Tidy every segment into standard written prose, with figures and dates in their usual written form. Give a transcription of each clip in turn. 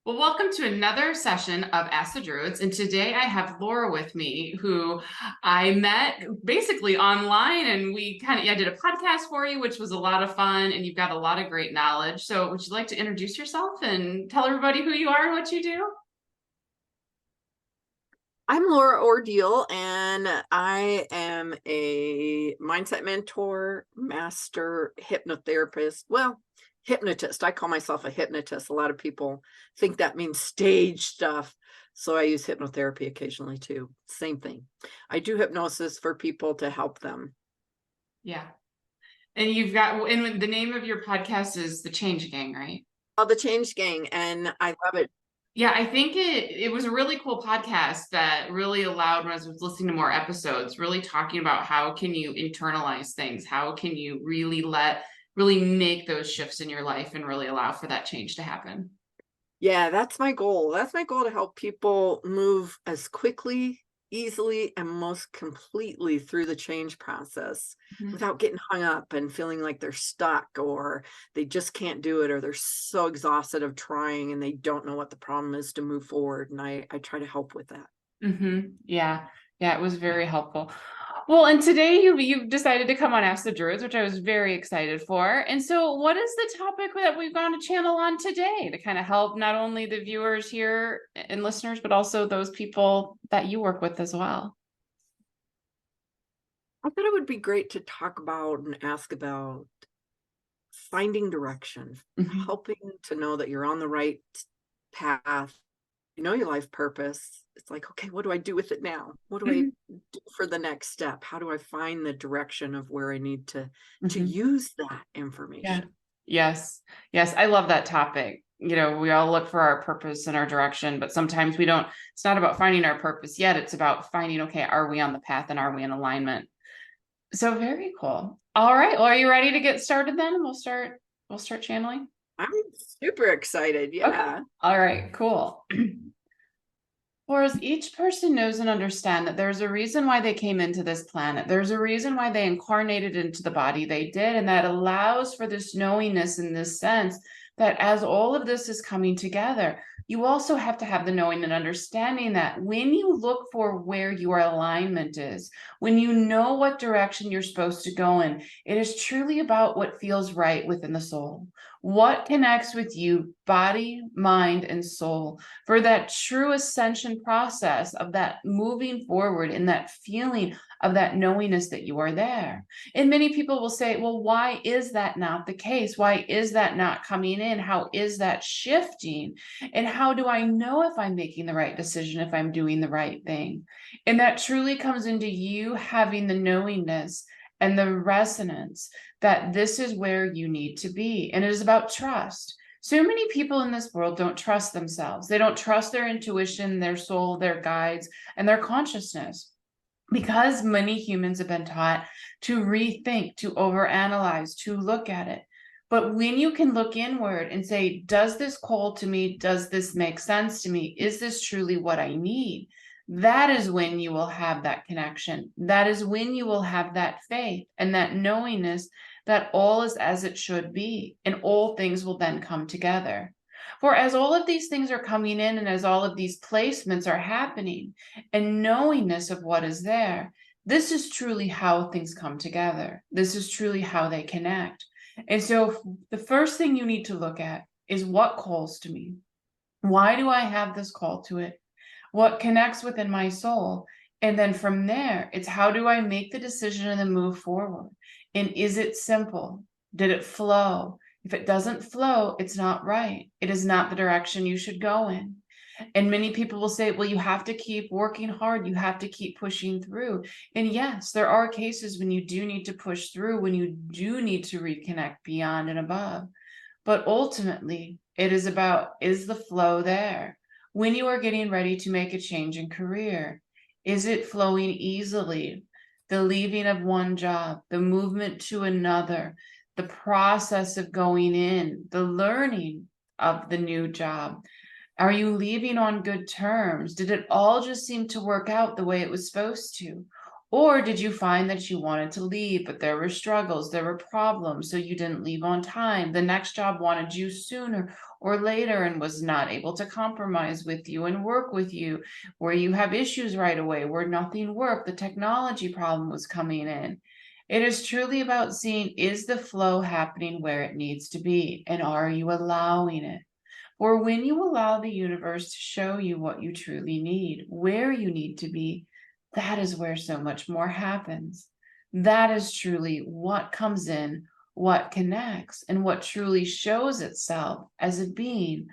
Well, welcome to another session of Ask the Druids. And today I have Laura with me, who I met basically online. And I did a podcast for you, which was a lot of fun. And you've got a lot of great knowledge. So, would you like to introduce yourself and tell everybody who you are and what you do? I'm Laura Ordile, and I am a mindset mentor, master hypnotherapist. Well, hypnotist. I call myself a hypnotist. A lot of people think that means stage stuff. So I use hypnotherapy occasionally too. Same thing. I do hypnosis for people to help them. Yeah. And the name of your podcast is The Change Gang, right? Oh, the Change Gang, and I love it. Yeah, I think it was a really cool podcast that really allowed, when I was listening to more episodes, really talking about how can you internalize things, how can you really make those shifts in your life and really allow for that change to happen. Yeah, that's my goal. That's my goal, to help people move as quickly, easily, and most completely through the change process Mhm. without getting hung up and feeling like they're stuck, or they just can't do it, or they're so exhausted of trying and they don't know what the problem is to move forward. And I try to help with that. Yeah, yeah, it was very helpful. Well, and today you've decided to come on Ask the Druids, which I was very excited for. And so, what is the topic that we've gone to channel on today to kind of help not only the viewers here and listeners, but also those people that you work with as well? I thought it would be great to talk about and ask about finding direction, Mhm. helping to know that you're on the right path, you know your life purpose. It's like, okay, what do I do with it now? What do I Mhm. do for the next step? How do I find the direction of where I need to Mhm. use that Yeah. information? Yes. Yes. I love that topic. We all look for our purpose and our direction, but sometimes we don't. It's not about finding our purpose yet. It's about finding, okay, are we on the path and are we in alignment? So very cool. All right. Well, are you ready to get started then? We'll start channeling. I'm super excited. Okay. Yeah. All right, cool. Whereas each person knows and understand that there's a reason why they came into this planet. There's a reason why they incarnated into the body they did. And that allows for this knowingness in this sense that as all of this is coming together, you also have to have the knowing and understanding that when you look for where your alignment is, when you know what direction you're supposed to go in, it is truly about what feels right within the soul. What connects with you, body, mind, and soul, for that true ascension process of that moving forward in that feeling of that knowingness that you are there. And many people will say, well, why is that not the case? Why is that not coming in? How is that shifting? And how do I know if I'm making the right decision, if I'm doing the right thing? And that truly comes into you having the knowingness and the resonance that this is where you need to be. And it is about trust. So many people in this world don't trust themselves. They don't trust their intuition, their soul, their guides, and their consciousness, because many humans have been taught to rethink, to overanalyze, to look at it. But when you can look inward and say, does this call to me? Does this make sense to me? Is this truly what I need? That is when you will have that connection. That is when you will have that faith and that knowingness that all is as it should be, and all things will then come together. For as all of these things are coming in and as all of these placements are happening, and knowingness of what is there, this is truly how things come together. This is truly how they connect. And so the first thing you need to look at is what calls to me. Why do I have this call to it? What connects within my soul? And then from there, it's how do I make the decision and then move forward? And is it simple? Did it flow? If it doesn't flow, it's not right. It is not the direction you should go in. And many people will say, well, you have to keep working hard. You have to keep pushing through. And yes, there are cases when you do need to push through, when you do need to reconnect beyond and above. But ultimately, it is about, is the flow there? When you are getting ready to make a change in career, is it flowing easily? The leaving of one job, the movement to another, the process of going in, the learning of the new job. Are you leaving on good terms? Did it all just seem to work out the way it was supposed to? Or did you find that you wanted to leave, but there were struggles, there were problems, so you didn't leave on time? The next job wanted you sooner or later and was not able to compromise with you and work with you, where you have issues right away, where nothing worked, the technology problem was coming in. It is truly about seeing, is the flow happening where it needs to be, and are you allowing it? Or when you allow the universe to show you what you truly need, where you need to be, that is where so much more happens. That is truly what comes in, what connects, and what truly shows itself as a being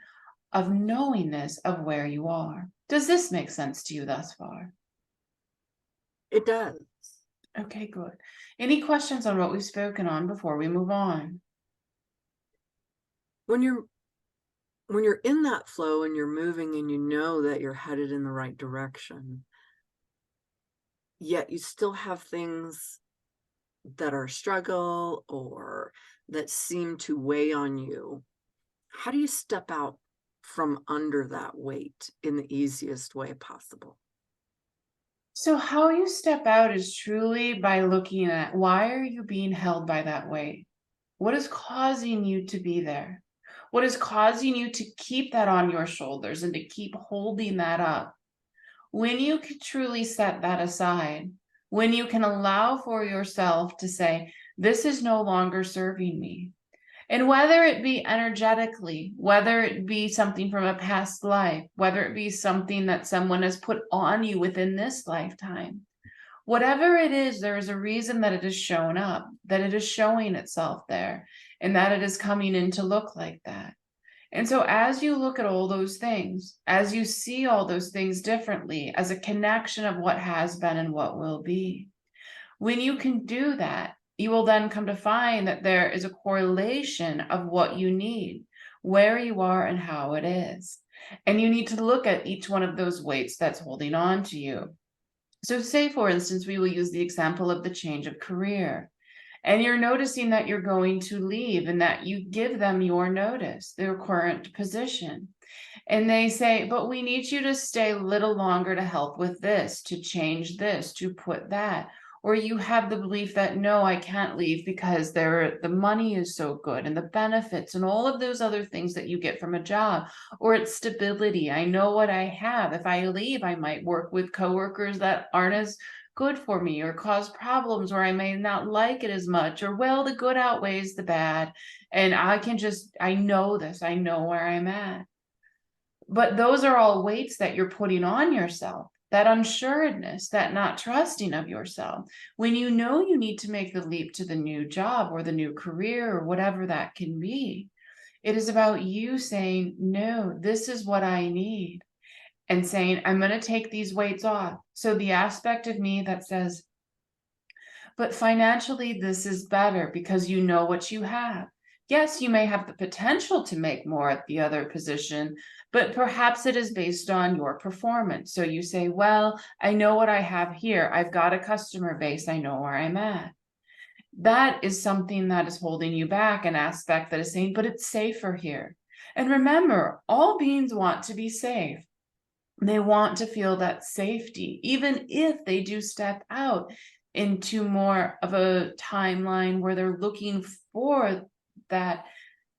of knowingness of where you are. Does this make sense to you thus far? It does. Okay, good. Any questions on what we've spoken on before we move on? When you're in that flow and you're moving and you know that you're headed in the right direction, yet you still have things that are a struggle or that seem to weigh on you, how do you step out from under that weight in the easiest way possible? So how you step out is truly by looking at, why are you being held by that weight? What is causing you to be there? What is causing you to keep that on your shoulders and to keep holding that up? When you can truly set that aside, when you can allow for yourself to say, this is no longer serving me. And whether it be energetically, whether it be something from a past life, whether it be something that someone has put on you within this lifetime, whatever it is, there is a reason that it is shown up, that it is showing itself there, and that it is coming in to look like that. And so as you look at all those things, as you see all those things differently as a connection of what has been and what will be, when you can do that, you will then come to find that there is a correlation of what you need, where you are and how it is. And you need to look at each one of those weights that's holding on to you. So say, for instance, we will use the example of the change of career. And you're noticing that you're going to leave and that you give them your notice, their current position. And they say, but we need you to stay a little longer to help with this, to change this, to put that. Or you have the belief that, no, I can't leave because the money is so good and the benefits and all of those other things that you get from a job, or it's stability. I know what I have. If I leave, I might work with coworkers that aren't as good for me or cause problems, or I may not like it as much, or well, the good outweighs the bad. And I know this, I know where I'm at. But those are all weights that you're putting on yourself, that unsuredness, that not trusting of yourself. When you know you need to make the leap to the new job or the new career or whatever that can be, it is about you saying, no, this is what I need. And saying, I'm going to take these weights off. So the aspect of me that says, but financially, this is better because you know what you have. Yes, you may have the potential to make more at the other position, but perhaps it is based on your performance. So you say, well, I know what I have here. I've got a customer base. I know where I'm at. That is something that is holding you back, an aspect that is saying, but it's safer here. And remember, all beings want to be safe. They want to feel that safety, even if they do step out into more of a timeline where they're looking for that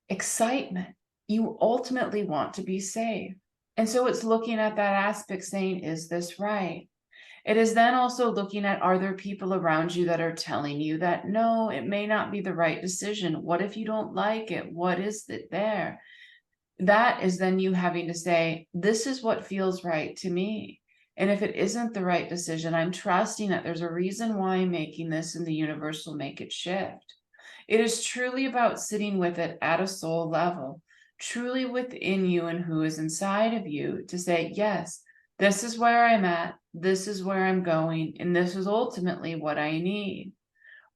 excitement. You ultimately want to be safe. And so it's looking at that aspect saying, is this right? It is then also looking at, are there people around you that are telling you that, no, it may not be the right decision? What if you don't like it? What is it there? That is then you having to say, this is what feels right to me. And if it isn't the right decision, I'm trusting that there's a reason why I'm making this and the universe will make it shift. It is truly about sitting with it at a soul level, truly within you and who is inside of you to say, yes, this is where I'm at, this is where I'm going, and this is ultimately what I need.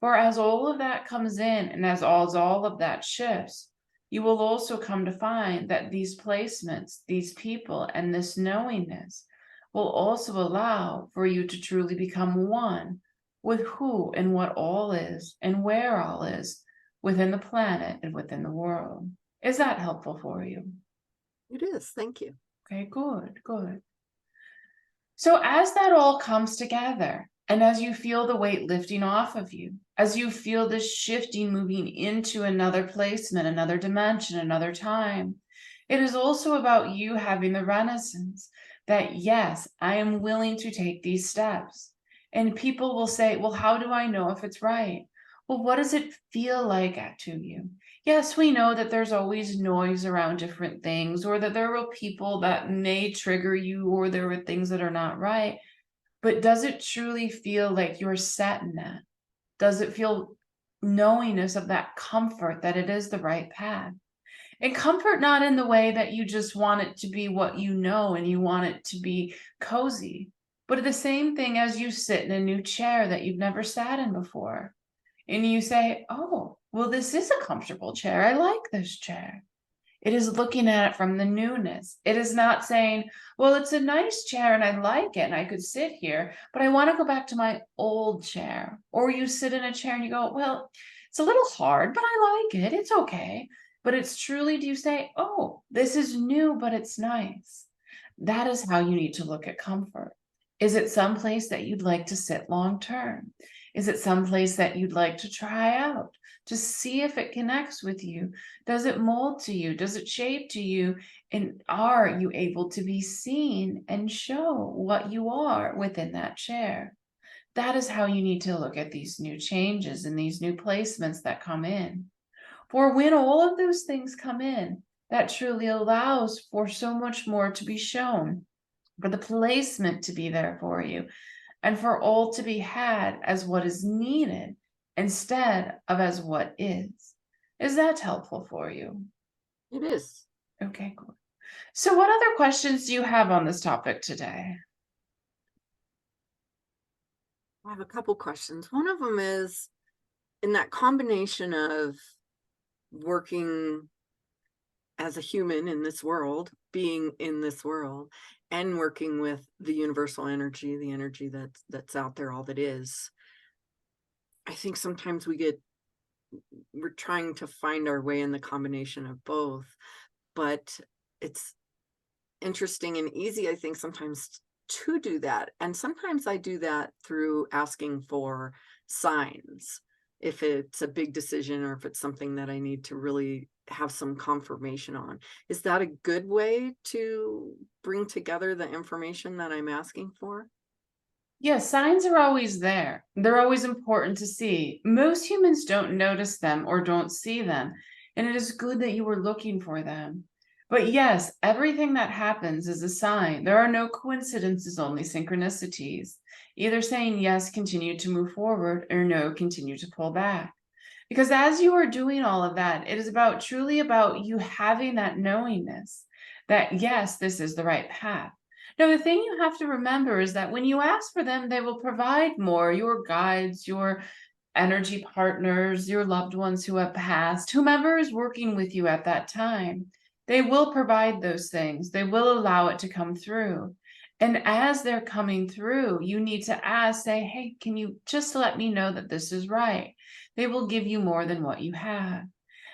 For as all of that comes in and as all of that shifts, you will also come to find that these placements, these people, and this knowingness will also allow for you to truly become one with who and what all is and where all is within the planet and within the world. Is that helpful for you? It is. Thank you. Okay, good, good. So as that all comes together, And as you feel the weight lifting off of you, as you feel this shifting, moving into another placement, another dimension, another time, it is also about you having the renaissance that, yes, I am willing to take these steps. And people will say, well, how do I know if it's right? Well, what does it feel like to you? Yes, we know that there's always noise around different things, or that there are people that may trigger you, or there are things that are not right. But does it truly feel like you're set in that? Does it feel knowingness of that comfort that it is the right path? And comfort not in the way that you just want it to be what you know and you want it to be cozy, but the same thing as you sit in a new chair that you've never sat in before. And you say, oh, well, this is a comfortable chair. I like this chair. It is looking at it from the newness. It is not saying, well, it's a nice chair and I like it and I could sit here, but I want to go back to my old chair. Or you sit in a chair and you go, well, it's a little hard, but I like it. It's okay. But it's truly, do you say, oh, this is new, but it's nice? That is how you need to look at comfort. Is it someplace that you'd like to sit long term? Is it someplace that you'd like to try out to see if it connects with you? Does it mold to you? Does it shape to you? And are you able to be seen and show what you are within that chair? That is how you need to look at these new changes and these new placements that come in. For when all of those things come in, that truly allows for so much more to be shown, for the placement to be there for you, and for all to be had as what is needed instead of as what is. Is that helpful for you? It is. Okay, cool. So what other questions do you have on this topic today? I have a couple questions. One of them is in that combination of working as a human in this world, being in this world, and working with the universal energy, the energy that's out there, all that is. I think sometimes we're trying to find our way in the combination of both, but it's interesting and easy, I think, sometimes to do that. And sometimes I do that through asking for signs, if it's a big decision or if it's something that I need to really have some confirmation on. Is that a good way to bring together the information that I'm asking for? Yeah, signs are always there. They're always important to see. Most humans don't notice them or don't see them, and it is good that you were looking for them. But yes, everything that happens is a sign. There are no coincidences, only synchronicities. Either saying yes, continue to move forward, or no, continue to pull back. Because as you are doing all of that, it is truly about you having that knowingness that yes, this is the right path. Now, the thing you have to remember is that when you ask for them, they will provide more. Your guides, your energy partners, your loved ones who have passed, whomever is working with you at that time, they will provide those things. They will allow it to come through. And as they're coming through, you need to ask, say, hey, can you just let me know that this is right? They will give you more than what you have.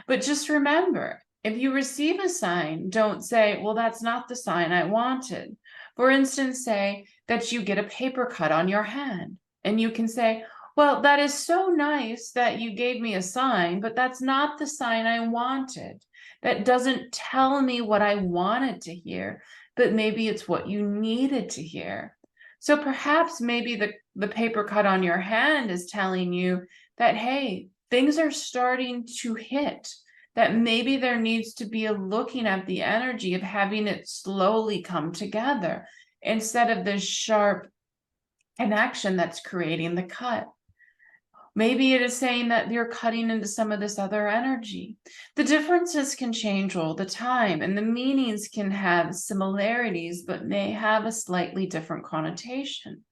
But just remember, if you receive a sign, don't say, well, that's not the sign I wanted. For instance, say that you get a paper cut on your hand, and you can say, well, that is so nice that you gave me a sign, but that's not the sign I wanted. That doesn't tell me what I wanted to hear, but maybe it's what you needed to hear. So perhaps maybe the paper cut on your hand is telling you that, hey, things are starting to hit, that maybe there needs to be a looking at the energy of having it slowly come together instead of this sharp connection that's creating the cut. Maybe it is saying that you're cutting into some of this other energy. The differences can change all the time, and the meanings can have similarities, but may have a slightly different connotation.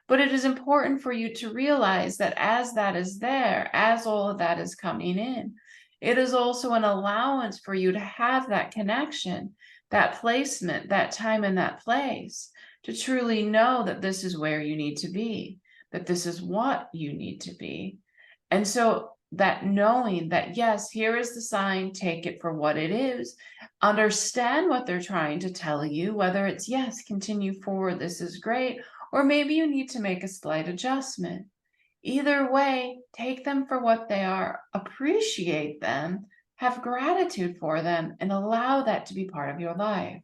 But it is important for you to realize that as that is there, as all of that is coming in, it is also an allowance for you to have that connection, that placement, that time and that place, to truly know that this is where you need to be, that this is what you need to be. And so that knowing that, yes, here is the sign, take it for what it is, understand what they're trying to tell you, whether it's, yes, continue forward, this is great, or maybe you need to make a slight adjustment. Either way, take them for what they are, appreciate them, have gratitude for them, and allow that to be part of your life.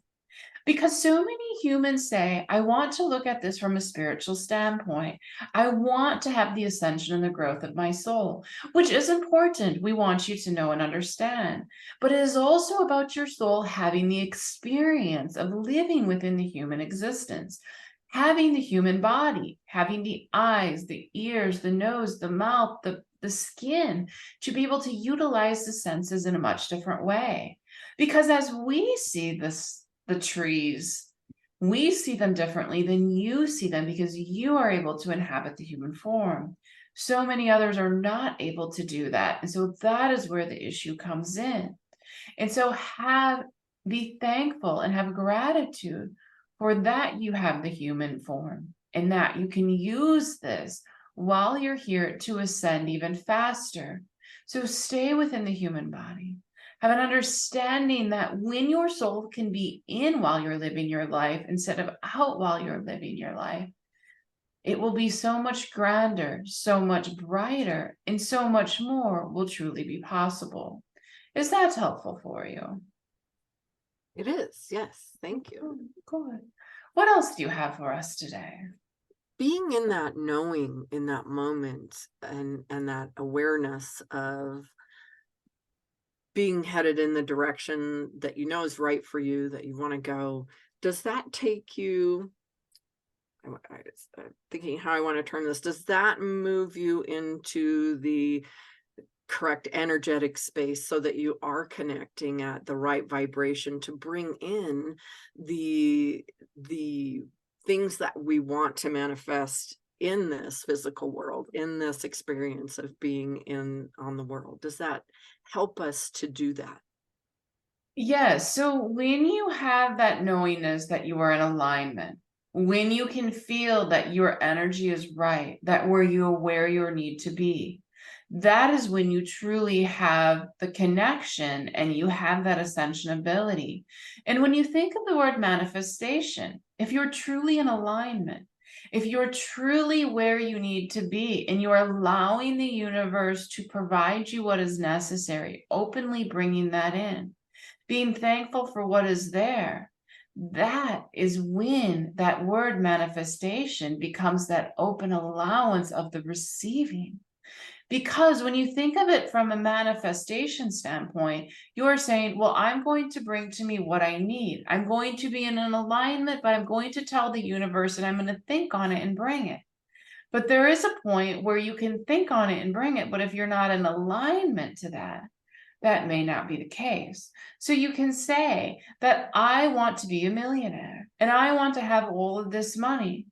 Because so many humans say, I want to look at this from a spiritual standpoint. I want to have the ascension and the growth of my soul, which is important. We want you to know and understand. But it is also about your soul having the experience of living within the human existence, having the human body, having the eyes, the ears, the nose, the mouth, the skin, to be able to utilize the senses in a much different way. Because as we see the trees, we see them differently than you see them because you are able to inhabit the human form. So many others are not able to do that. And so that is where the issue comes in. And so be thankful and have gratitude for that you have the human form and that you can use this while you're here to ascend even faster. So stay within the human body. Have an understanding that when your soul can be in while you're living your life instead of out while you're living your life, it will be so much grander, so much brighter, and so much more will truly be possible. Is that helpful for you? It is, yes. Thank you. Good. What else do you have for us today? Being in that knowing in that moment and that awareness of being headed in the direction that you know is right for you, that you want to go, does that take you, I'm thinking how I want to term this, does that move you into the correct energetic space so that you are connecting at the right vibration to bring in the things that we want to manifest in this physical world, in this experience of being on the world? Does that help us to do that? Yes. So when you have that knowingness that you are in alignment, when you can feel that your energy is right, that where you need to be, that is when you truly have the connection and you have that ascension ability. And when you think of the word manifestation, if you're truly in alignment, if you're truly where you need to be and you're allowing the universe to provide you what is necessary, openly bringing that in, being thankful for what is there, that is when that word manifestation becomes that open allowance of the receiving. Because when you think of it from a manifestation standpoint, you're saying, well, I'm going to bring to me what I need. I'm going to be in an alignment, but I'm going to tell the universe and I'm going to think on it and bring it. But there is a point where you can think on it and bring it. But if you're not in alignment to that, that may not be the case. So you can say that I want to be a millionaire and I want to have all of this money.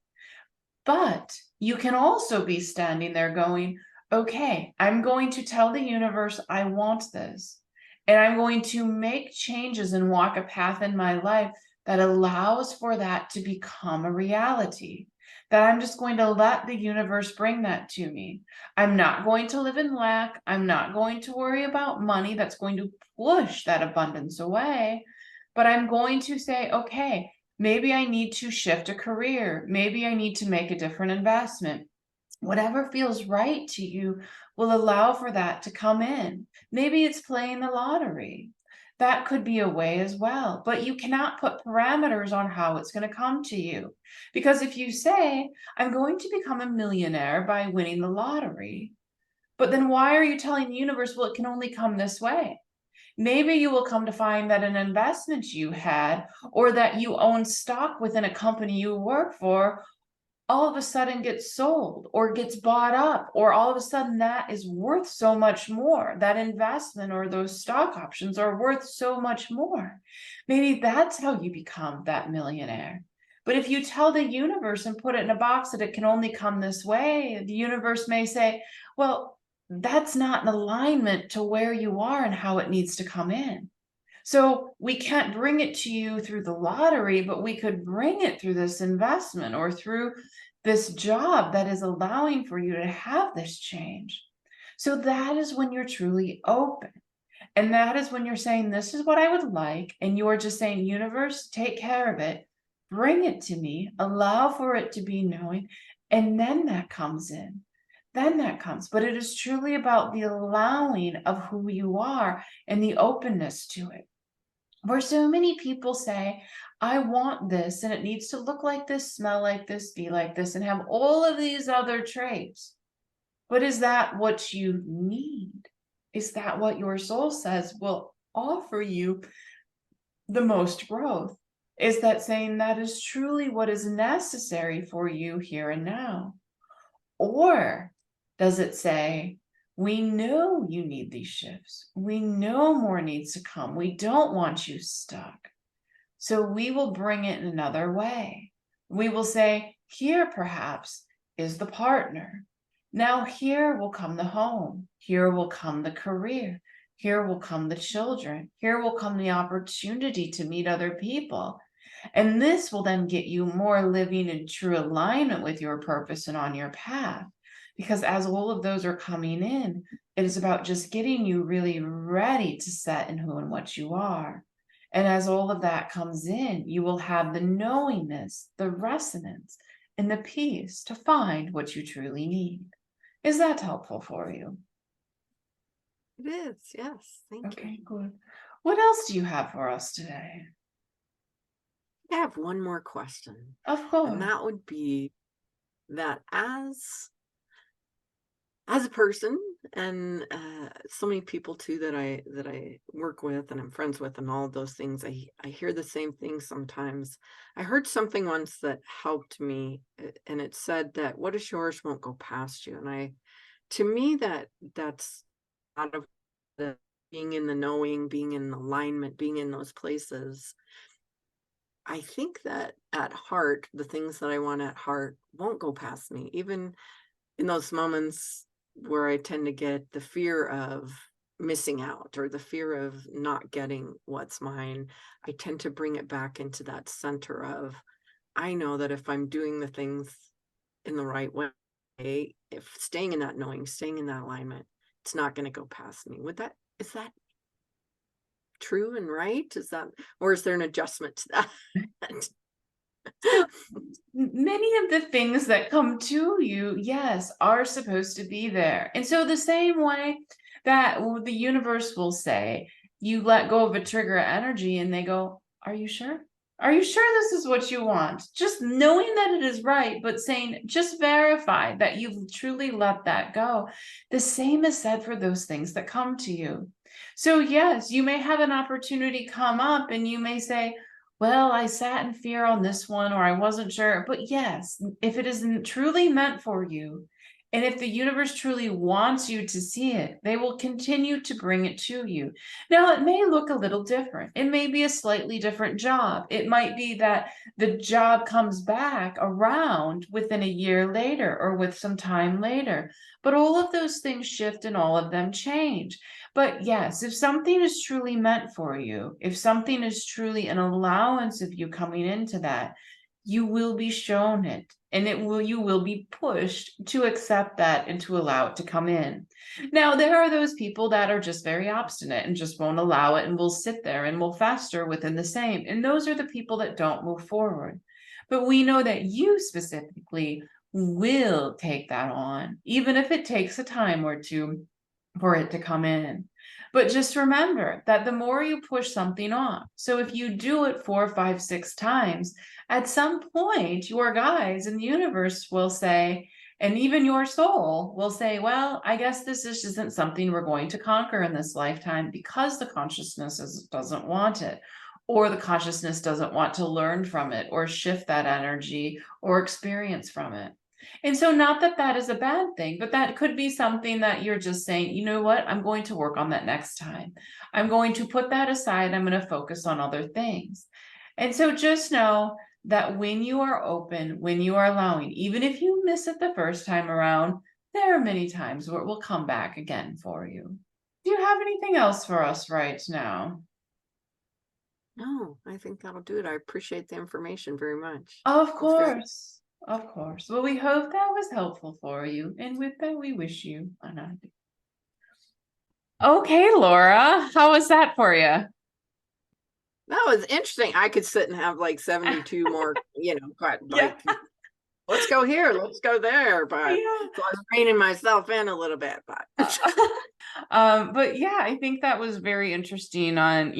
But you can also be standing there going, okay, I'm going to tell the universe I want this. And I'm going to make changes and walk a path in my life that allows for that to become a reality. That I'm just going to let the universe bring that to me. I'm not going to live in lack. I'm not going to worry about money that's going to push that abundance away. But I'm going to say, okay, maybe I need to shift a career. Maybe I need to make a different investment. Whatever feels right to you will allow for that to come in. Maybe it's playing the lottery. That could be a way as well, but you cannot put parameters on how it's going to come to you. Because if you say, I'm going to become a millionaire by winning the lottery, but then why are you telling the universe, well, it can only come this way? Maybe you will come to find that an investment you had or that you own stock within a company you work for all of a sudden gets sold or gets bought up, or all of a sudden that is worth so much more. That investment or those stock options are worth so much more. Maybe that's how you become that millionaire. But if you tell the universe and put it in a box that it can only come this way, the universe may say, well, that's not in alignment to where you are and how it needs to come in. So we can't bring it to you through the lottery, but we could bring it through this investment or through this job that is allowing for you to have this change. So that is when you're truly open. And that is when you're saying, this is what I would like. And you're just saying, universe, take care of it. bring it to me, allow for it to be knowing, and then that comes in. Then that comes. But it is truly about the allowing of who you are and the openness to it. Where so many people say, I want this, and it needs to look like this, smell like this, be like this, and have all of these other traits. But is that what you need? Is that what your soul says will offer you the most growth? Is that saying that is truly what is necessary for you here and now? Or does it say, we know you need these shifts. We know more needs to come. We don't want you stuck. So we will bring it in another way. We will say, here perhaps is the partner. Now here will come the home. Here will come the career. Here will come the children. Here will come the opportunity to meet other people. And this will then get you more living in true alignment with your purpose and on your path. Because as all of those are coming in, it is about just getting you really ready to set in who and what you are. And as all of that comes in, you will have the knowingness, the resonance, and the peace to find what you truly need. Is that helpful for you? It is, yes. Thank you. Okay, good. What else do you have for us today? I have one more question. Of And course. that would be that as a person, and so many people too that I work with and I'm friends with and all of those things, I hear the same thing sometimes. I heard something once that helped me, and it said that what is yours won't go past you. And to me, that's out of the being in the knowing, being in alignment, being in those places. I think that at heart, the things that I want at heart won't go past me, even in those moments where I tend to get the fear of missing out or the fear of not getting what's mine. I tend to bring it back into that center of, I know that if I'm doing the things in the right way, if staying in that knowing, staying in that alignment, it's not going to go past me. Is that true and right? Or is there an adjustment to that? So many of the things that come to you, yes, are supposed to be there. And so the same way that the universe will say, you let go of a trigger energy and they go, are you sure? Are you sure this is what you want? Just knowing that it is right, but saying, just verify that you've truly let that go. The same is said for those things that come to you. So yes, you may have an opportunity come up and you may say, well, I sat in fear on this one, or I wasn't sure. But yes, if it isn't truly meant for you, and if the universe truly wants you to see it, they will continue to bring it to you. Now, it may look a little different. It may be a slightly different job. It might be that the job comes back around within a year later or with some time later. But all of those things shift and all of them change. But yes, if something is truly meant for you, if something is truly an allowance of you coming into that, you will be shown it, and you will be pushed to accept that and to allow it to come in. Now, there are those people that are just very obstinate and just won't allow it and will sit there and will fester within the same. And those are the people that don't move forward. But we know that you specifically will take that on, even if it takes a time or two for it to come in. But just remember that the more you push something off, so if you do it 4, 5, 6 times, at some point, your guides in the universe will say, and even your soul will say, well, I guess this isn't something we're going to conquer in this lifetime because the consciousness doesn't want it, or the consciousness doesn't want to learn from it, or shift that energy, or experience from it. And so not that that is a bad thing, but that could be something that you're just saying, you know what, I'm going to work on that next time. I'm going to put that aside. I'm going to focus on other things. And so just know that when you are open, when you are allowing, even if you miss it the first time around, there are many times where it will come back again for you. Do you have anything else for us right now? No, I think that'll do it. I appreciate the information very much. Of It's very course. Of course. Well, we hope that was helpful for you. And with that, we wish you a night. Okay, Laura, how was that for you? That was interesting. I could sit and have like 72 more, but Yeah. like, let's go here, let's go there. But Yeah. so I was reining myself in a little bit, but But yeah, I think that was very interesting on,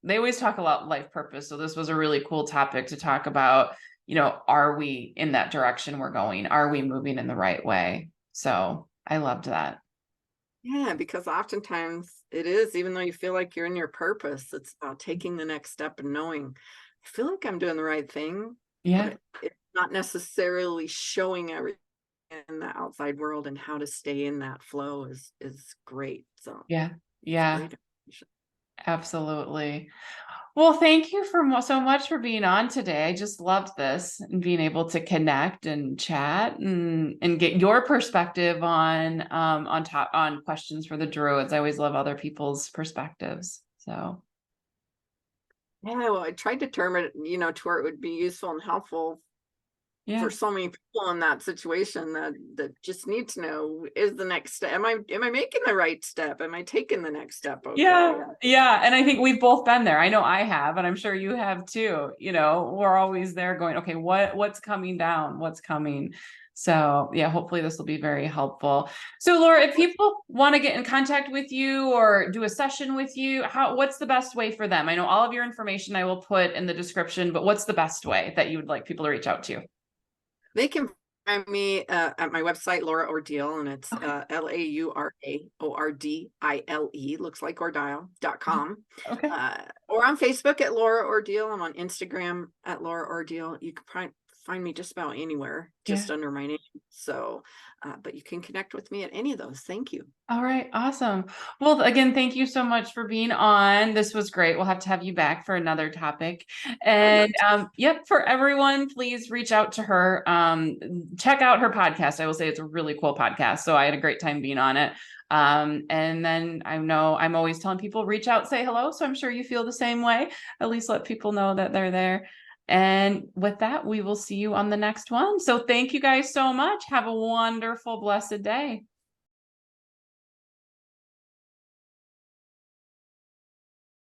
they always talk a lot life purpose. So this was a really cool topic to talk about, are we in that direction we're going? Are we moving in the right way? So I loved that. yeah, because oftentimes it is, even though you feel like you're in your purpose, it's about taking the next step and knowing, I feel like I'm doing the right thing, Yeah. but it's not necessarily showing everything in the outside world, and how to stay in that flow is great. So Yeah. it's Yeah. great. Absolutely. Well, thank you so much for being on today. I just loved this and being able to connect and chat and get your perspective on questions for the Druids. I always love other people's perspectives. So Yeah, well, I tried to term it, to where it would be useful and helpful yeah. for so many people in that situation that just need to know, is the next step, am I making the right step, am I taking the next step? Okay. Yeah, yeah. And I think we've both been there. I know I have, and I'm sure you have too. We're always there going, okay, what's coming down? What's coming? So yeah, hopefully this will be very helpful. So Laura, if people want to get in contact with you or do a session with you, what's the best way for them? I know all of your information I will put in the description, but what's the best way that you would like people to reach out to you? They can find me at my website, Laura Ordile, and it's Okay. LauraOrdile, looks like Ordile.com. Okay. Or on Facebook at Laura Ordile. I'm on Instagram at Laura Ordile. You can find me just about anywhere, Yeah. just under my name. So, but you can connect with me at any of those. Thank you. All right, awesome. Well, again, thank you so much for being on. This was great. We'll have to have you back for another topic. I'd love And to. yep, for everyone, please reach out to her. Check out her podcast. I will say it's a really cool podcast. So I had a great time being on it. And then I know I'm always telling people reach out, say hello. So I'm sure you feel the same way. At least let people know that they're there. And with that, we will see you on the next one. So thank you guys so much. Have a wonderful, blessed day.